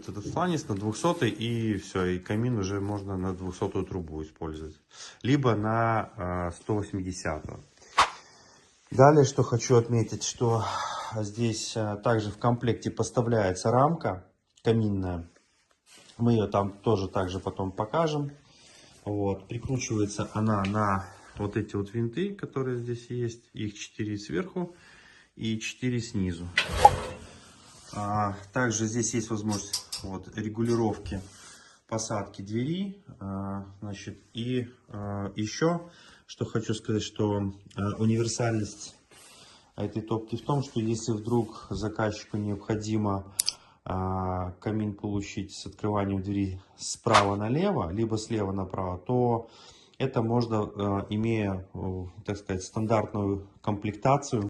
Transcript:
Этот фланец на 200 и все, и камин уже можно на 200 трубу использовать, либо на 180. Далее, что хочу отметить, что здесь также в комплекте поставляется рамка каминная. Мы ее там тоже также потом покажем. Вот, прикручивается она на вот эти вот винты, которые здесь есть. Их 4 сверху и 4 снизу. Также здесь есть возможность вот, регулировки посадки двери. Значит, и еще, что хочу сказать, что универсальность этой топки в том, что если вдруг заказчику необходимо камин получить с открыванием двери справа налево, либо слева направо, то это можно, имея, так сказать, стандартную комплектацию,